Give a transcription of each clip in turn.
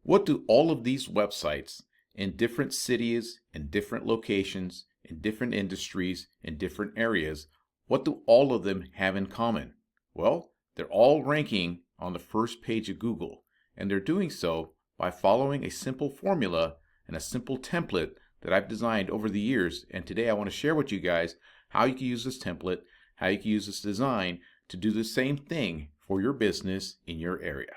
What do all of these websites in different cities, in different locations, in different industries, in different areas, what do all of them have in common? Well, they're all ranking on the first page of Google, and they're doing so by following a simple formula and a simple template that I've designed over the years. And today I want to share with you guys how you can use this template, how you can use this design to do the same thing for your business in your area.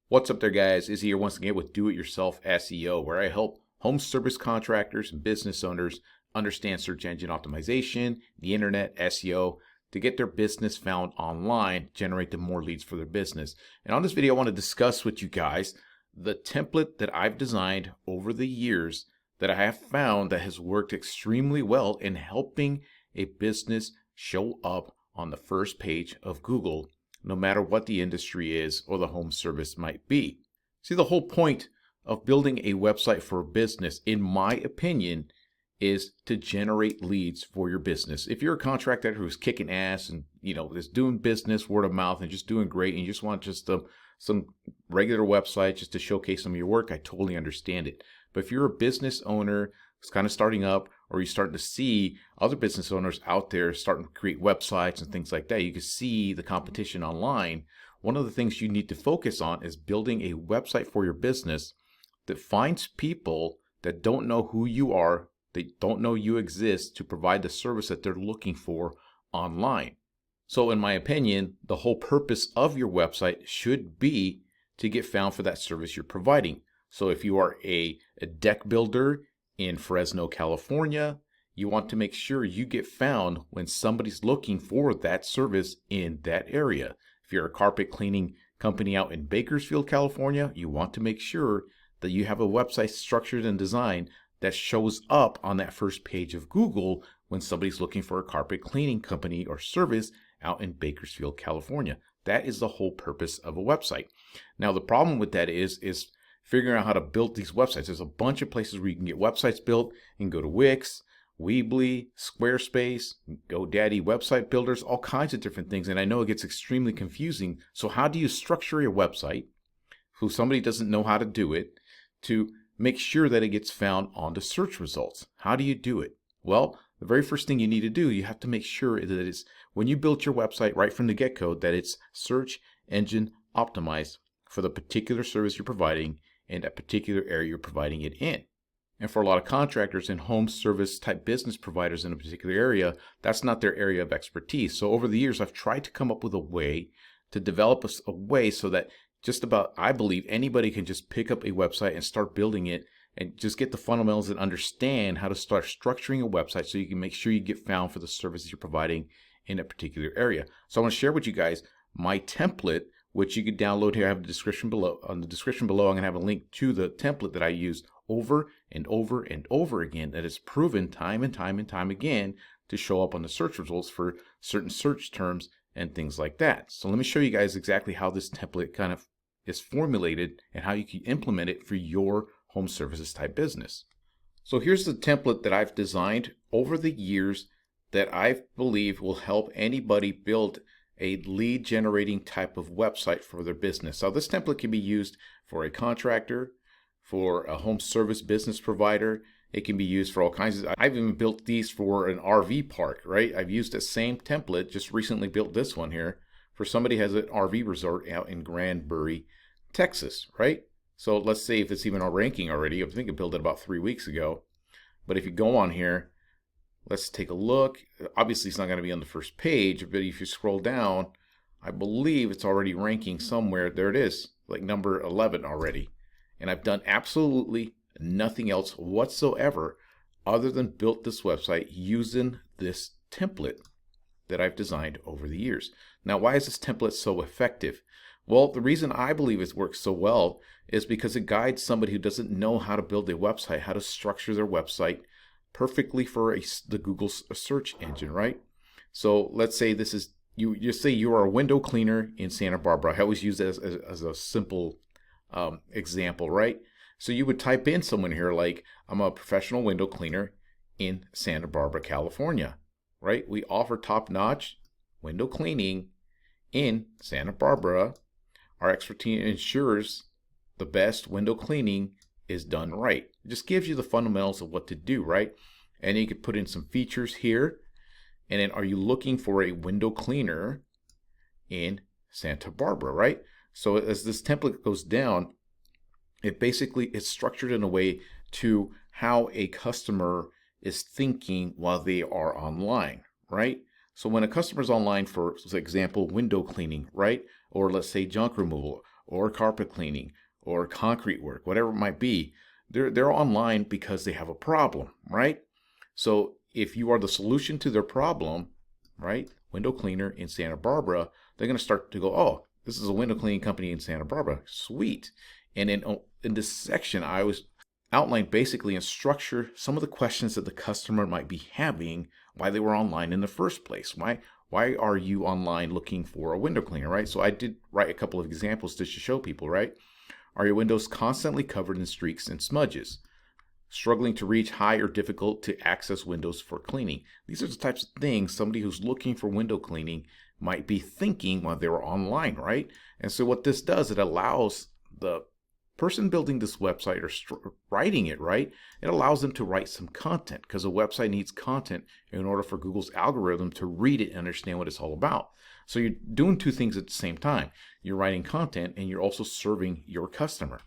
What's up there, guys? Izzy here once again with Do-It-Yourself SEO, where I help home service contractors and business owners understand search engine optimization, the internet, SEO, to get their business found online, generate them more leads for their business. And on this video, I want to discuss with you guys the template that I've designed over the years that I have found that has worked extremely well in helping a business show up on the first page of Google, no matter what the industry is or the home service might be. See, the whole point of building a website for a business, in my opinion, is to generate leads for your business. If you're a contractor who's kicking ass and is doing business word of mouth and just doing great, and you just want some regular website just to showcase some of your work, I totally understand it. But if you're a business owner who's kind of starting up, or you're starting to see other business owners out there starting to create websites and things like that, you can see the competition online. One of the things you need to focus on is building a website for your business that finds people that don't know who you are, they don't know you exist, to provide the service that they're looking for online. So in my opinion, the whole purpose of your website should be to get found for that service you're providing. So if you are a deck builder in Fresno, California, you want to make sure you get found when somebody's looking for that service in that area. If you're a carpet cleaning company out in Bakersfield, California, you want to make sure that you have a website structured and designed that shows up on that first page of Google when somebody's looking for a carpet cleaning company or service out in Bakersfield, California. That is the whole purpose of a website. Now, the problem with that is figuring out how to build these websites. There's a bunch of places where you can get websites built. You can go to Wix, Weebly, Squarespace, GoDaddy, website builders, all kinds of different things. And I know it gets extremely confusing. So how do you structure your website so somebody doesn't know how to do it to make sure that it gets found on the search results? How do you do it? Well, the very first thing you need to do, you have to make sure that it's, when you build your website right from the get-go, that it's search engine optimized for the particular service you're providing in that particular area you're providing it in. And for a lot of contractors and home service type business providers in a particular area, that's not their area of expertise. So over the years, I've tried to come up with a way to develop a way so that just about, I believe, anybody can just pick up a website and start building it and just get the fundamentals and understand how to start structuring a website so you can make sure you get found for the services you're providing in a particular area. So I want to share with you guys my template, which you can download here. I have the description below. On the description below, I'm going to have a link to the template that I used over and over and over again, that is proven time and time and time again to show up on the search results for certain search terms and things like that. So let me show you guys exactly how this template kind of is formulated and how you can implement it for your home services type business. So here's the template that I've designed over the years that I believe will help anybody build a lead generating type of website for their business. So this template can be used for a contractor, for a home service business provider. It can be used for all kinds of, I've even built these for an RV park, right? I've used the same template, just recently built this one here for somebody who has an RV resort out in Granbury, Texas, right? So let's see if it's even a ranking already. I think I built it about 3 weeks ago. But if you go on here, let's take a look. Obviously, it's not going to be on the first page, but if you scroll down, I believe it's already ranking somewhere. There it is, like number 11 already. And I've done absolutely nothing else whatsoever other than built this website using this template that I've designed over the years. Now, why is this template so effective? Well, the reason I believe it works so well is because it guides somebody who doesn't know how to build a website, how to structure their website perfectly for the Google search engine, right? So let's say this is, you say you are a window cleaner in Santa Barbara. I always use that as a simple example, right? So you would type in someone here like, I'm a professional window cleaner in Santa Barbara, California, right? We offer top-notch window cleaning in Santa Barbara Our expertise ensures the best window cleaning is done right. It just gives you the fundamentals of what to do, right? And you can put in some features here. And then are you looking for a window cleaner in Santa Barbara, right? So as this template goes down, it basically is structured in a way to how a customer is thinking while they are online, right? So when a customer's online for example, window cleaning, right? Or let's say junk removal or carpet cleaning or concrete work, whatever it might be, they're online because they have a problem, right? So if you are the solution to their problem, right? Window cleaner in Santa Barbara, they're going to start to go, oh, this is a window cleaning company in Santa Barbara. Sweet. And in this section, I was outlined basically and structure some of the questions that the customer might be having why they were online in the first place. Why are you online looking for a window cleaner, right? So I did write a couple of examples to show people, right? Are your windows constantly covered in streaks and smudges? Struggling to reach high or difficult to access windows for cleaning? These are the types of things somebody who's looking for window cleaning might be thinking while they were online, right? And so what this does, it allows the person building this website or writing it, right? It allows them to write some content because a website needs content in order for Google's algorithm to read it and understand what it's all about. So you're doing two things at the same time. You're writing content and you're also serving your customer,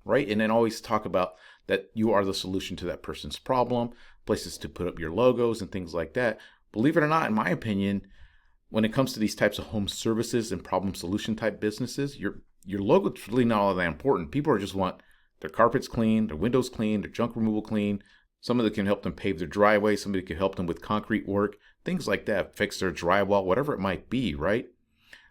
right? And then always talk about that you are the solution to that person's problem, places to put up your logos and things like that. Believe it or not, in my opinion, when it comes to these types of home services and problem solution type businesses, your logo is really not all that important. People just want their carpets clean, their windows clean, their junk removal clean. Somebody can help them pave their driveway. Somebody can help them with concrete work, things like that, fix their drywall, whatever it might be, right?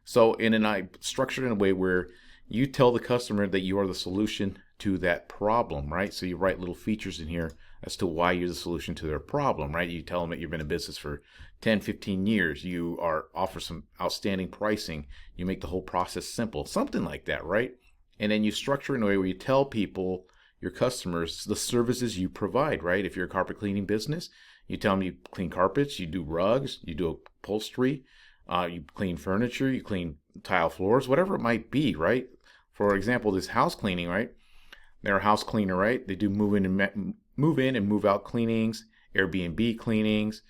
So, I structured in a way where you tell the customer that you are the solution to that problem, right? So you write little features in here as to why you're the solution to their problem, right? You tell them that you've been in business for 10, 15 years. You offer some outstanding pricing. You make the whole process simple, something like that, right? And then you structure in a way where you tell people, your customers, the services you provide, right? If you're a carpet cleaning business, you tell them you clean carpets, you do rugs, you do upholstery, you clean furniture, you clean tile floors, whatever it might be, right? For example, this house cleaning, right? They're a house cleaner, right? They do move in and move out cleanings, Airbnb cleanings.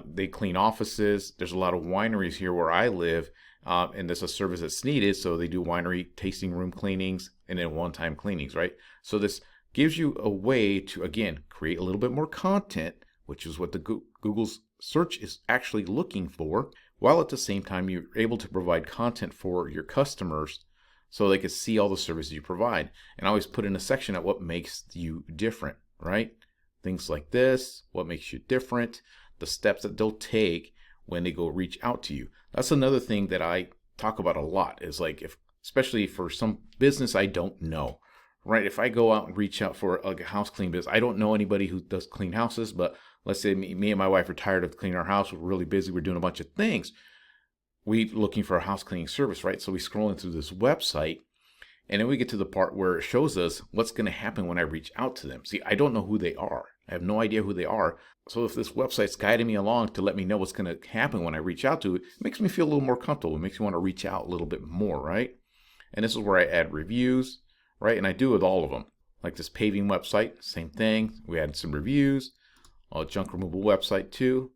They clean offices. There's a lot of wineries here where I live, and there's a service that's needed. So they do winery tasting room cleanings and then one-time cleanings, right? So this gives you a way to, again, create a little bit more content, which is what the Google's search is actually looking for, while at the same time you're able to provide content for your customers so they can see all the services you provide. And I always put in a section at what makes you different, right? Things like this, what makes you different, the steps that they'll take when they go reach out to you. That's another thing that I talk about a lot is like, especially for some business I don't know, right? If I go out and reach out for like a house clean business, I don't know anybody who does clean houses, but let's say me and my wife are tired of cleaning our house. We're really busy. We're doing a bunch of things. We're looking for a house cleaning service, right? So we scrolling through this website, and then we get to the part where it shows us what's going to happen when I reach out to them. See, I don't know who they are. I have no idea who they are. So if this website's guiding me along to let me know what's going to happen when I reach out to it, it makes me feel a little more comfortable. It makes me want to reach out a little bit more, right? And this is where I add reviews, right? And I do with all of them. Like this paving website, same thing. We add some reviews. A junk removal website too,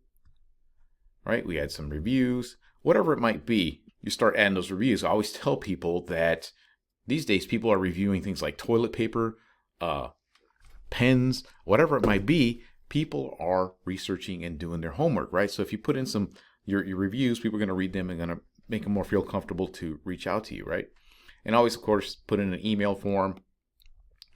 right? We add some reviews. Whatever it might be, you start adding those reviews. I always tell people that these days people are reviewing things like toilet paper, pens, whatever it might be. People are researching and doing their homework, right? So if you put in your reviews, people are going to read them and going to make them more feel comfortable to reach out to you, right? And always, of course, put in an email form,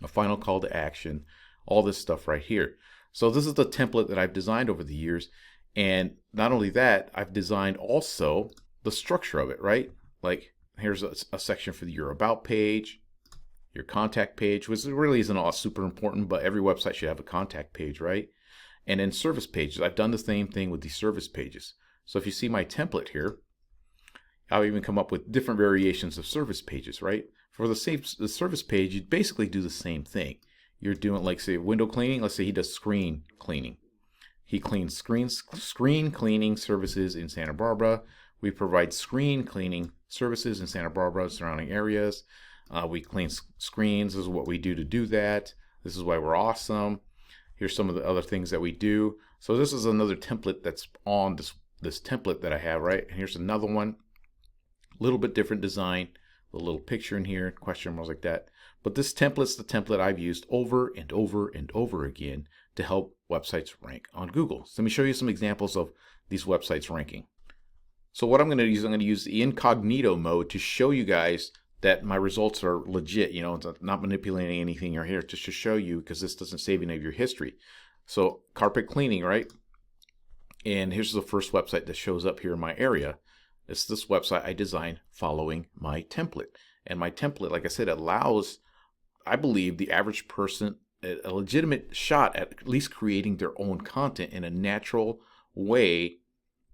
a final call to action, all this stuff right here. So this is the template that I've designed over the years. And not only that, I've designed also the structure of it, right? Like here's a section for your about page, your contact page, which really isn't all super important, but every website should have a contact page, right? And then service pages. I've done the same thing with these service pages. So if you see my template here, I'll even come up with different variations of service pages, right? For the service page, you basically do the same thing. You're doing, like, say, window cleaning. Let's say he does screen cleaning. He cleans screen cleaning services in Santa Barbara. We provide screen cleaning services in Santa Barbara, surrounding areas. We clean screens. This is what we do to do that. This is why we're awesome. Here's some of the other things that we do. So this is another template that's on this template that I have, right? And here's another one. A little bit different design. A little picture in here, question marks like that. But this template's the template I've used over and over and over again to help websites rank on Google. So let me show you some examples of these websites ranking. So what I'm going to use the incognito mode to show you guys that my results are legit. You know, it's not manipulating anything right here, just to show you, because this doesn't save any of your history. So carpet cleaning, right? And here's the first website that shows up here in my area. It's this website I designed following my template. And my template, like I said, allows, I believe, the average person a legitimate shot at least creating their own content in a natural way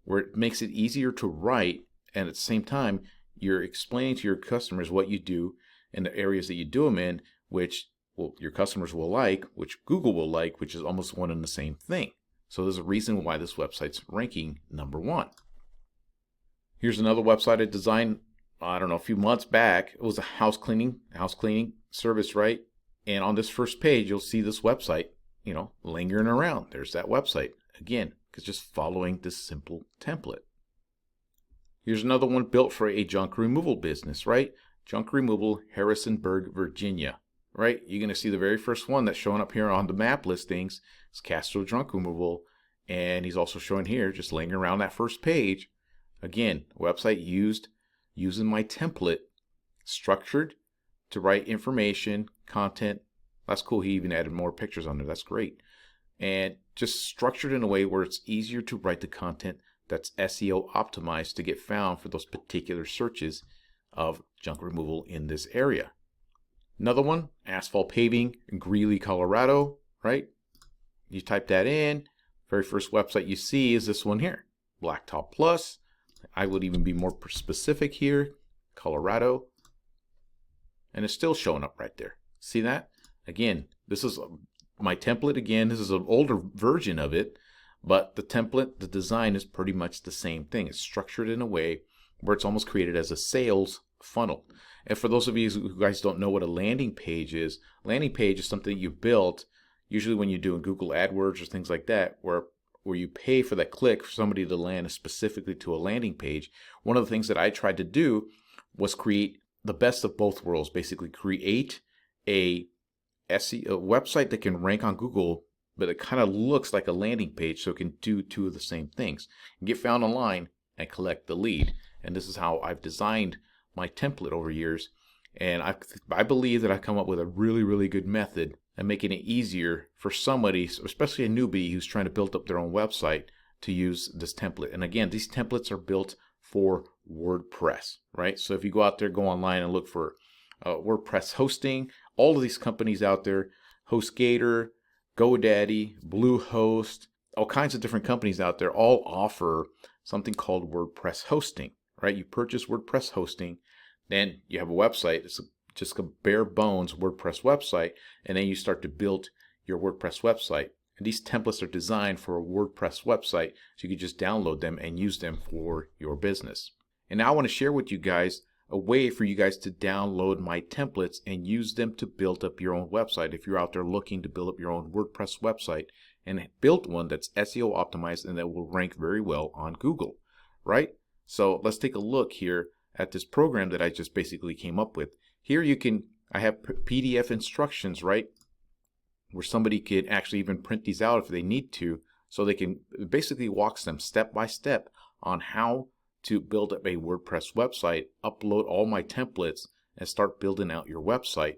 where it makes it easier to write, and at the same time, you're explaining to your customers what you do and the areas that you do them in, which your customers will like, which Google will like, which is almost one and the same thing. So there's a reason why this website's ranking #1. Here's another website I designed, I don't know, a few months back. It was a house cleaning service, right? And on this first page, you'll see this website, you know, lingering around. There's that website. Again, because just following this simple template. Here's another one built for a junk removal business, right? Junk removal, Harrisonburg, Virginia, right? You're going to see the very first one that's showing up here on the map listings. It's Castro Junk Removal. And he's also showing here, just lingering around that first page. Again, website using my template, structured to write information, content. That's cool. He even added more pictures on there. That's great. And just structured in a way where it's easier to write the content that's SEO optimized to get found for those particular searches of junk removal in this area. Another one, asphalt paving in Greeley, Colorado, right? You type that in, very first website you see is this one here, Blacktop Plus. I would even be more specific here, Colorado. And it's still showing up right there. See that? Again, this is my template. Again, this is an older version of it, but the template, the design is pretty much the same thing. It's structured in a way where it's almost created as a sales funnel. And for those of you who guys don't know what a landing page is something you built usually when you're doing Google AdWords or things like that, where you pay for that click for somebody to land specifically to a landing page. One of the things that I tried to do was create the best of both worlds, basically create a SEO website that can rank on Google, but it kind of looks like a landing page, so it can do two of the same things. Get found online and collect the lead. And this is how I've designed my template over years. And I believe that I've come up with a really, really good method at making it easier for somebody, especially a newbie who's trying to build up their own website, to use this template. And again, these templates are built for WordPress, right? So if you go out there, go online and look for WordPress hosting, all of these companies out there, HostGator, GoDaddy, Bluehost, all kinds of different companies out there all offer something called WordPress hosting, right? You purchase WordPress hosting, then you have a website. It's just a bare bones WordPress website, and then you start to build your WordPress website. And these templates are designed for a WordPress website, so you can just download them and use them for your business. And now I want to share with you guys a way for you guys to download my templates and use them to build up your own website. If you're out there looking to build up your own WordPress website and build one that's SEO optimized and that will rank very well on Google, right? So let's take a look here at this program that I just basically came up with. Here I have PDF instructions, right? Where somebody could actually even print these out if they need to, so they can basically walks them step by step on how to build up a WordPress website, upload all my templates, and start building out your website,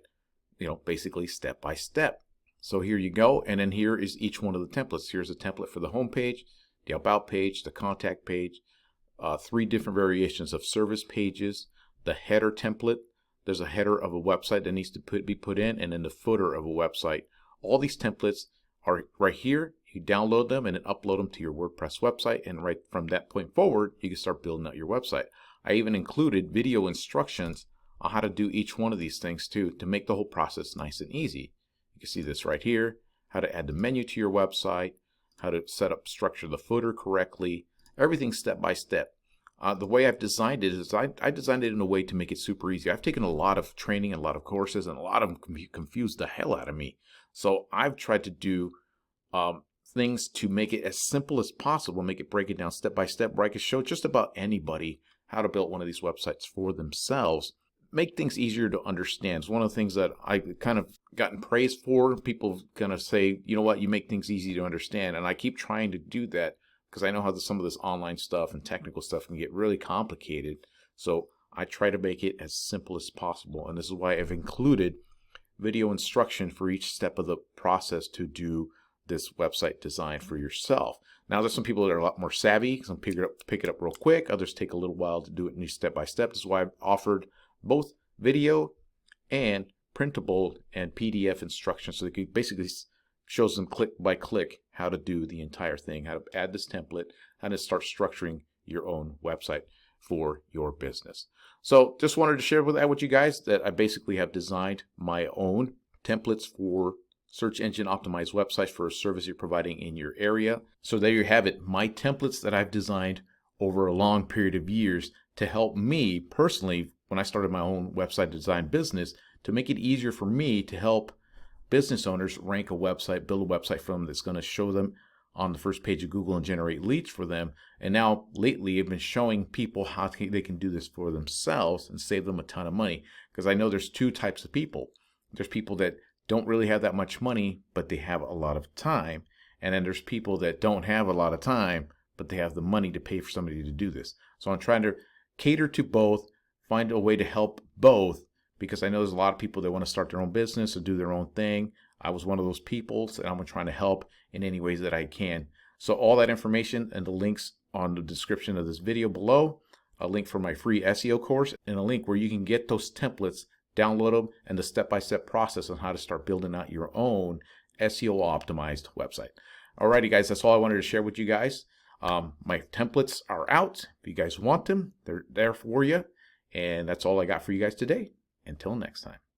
basically step by step. So here you go, and then here is each one of the templates. Here's a template for the home page, the about page, the contact page, 3 different variations of service pages, the header template. There's a header of a website that needs to be put in, and then the footer of a website. All these templates are right here. You download them and then upload them to your WordPress website, and right from that point forward, you can start building out your website. I even included video instructions on how to do each one of these things too, to make the whole process nice and easy. You can see this right here, how to add the menu to your website, how to structure the footer correctly, everything step by step. The way I've designed it is I designed it in a way to make it super easy. I've taken a lot of training, a lot of courses, and a lot of them confused the hell out of me. So I've tried to do things to make it as simple as possible, break it down step by step, where I can show just about anybody how to build one of these websites for themselves. Make things easier to understand. It's one of the things that I kind of gotten praise for. People kind of say, you know what, you make things easy to understand. And I keep trying to do that because I know how some of this online stuff and technical stuff can get really complicated. So I try to make it as simple as possible. And this is why I've included video instruction for each step of the process to do this website design for yourself. Now, there's some people that are a lot more savvy. Some pick it up real quick. Others take a little while to do it step by step. This is why I've offered both video and printable and PDF instructions, so it basically shows them click by click how to do the entire thing, how to add this template, how to start structuring your own website for your business. So just wanted to share with you guys that I basically have designed my own templates for search engine optimized websites for a service you're providing in your area. So there you have it, my templates that I've designed over a long period of years to help me personally when I started my own website design business, to make it easier for me to help business owners rank a website, build a website for them that's going to show them on the first page of Google and generate leads for them. And now lately I've been showing people how they can do this for themselves and save them a ton of money, because I know there's two types of people. There's people that don't really have that much money, but they have a lot of time. And then there's people that don't have a lot of time, but they have the money to pay for somebody to do this. So I'm trying to cater to both, find a way to help both, because I know there's a lot of people that want to start their own business or do their own thing. I was one of those people, and I'm trying to help in any ways that I can. So all that information and the links on the description of this video below, a link for my free SEO course, and a link where you can get those templates, download them, and the step-by-step process on how to start building out your own SEO optimized website. Alrighty guys, that's all I wanted to share with you guys. My templates are out. If you guys want them, they're there for you. And that's all I got for you guys today. Until next time.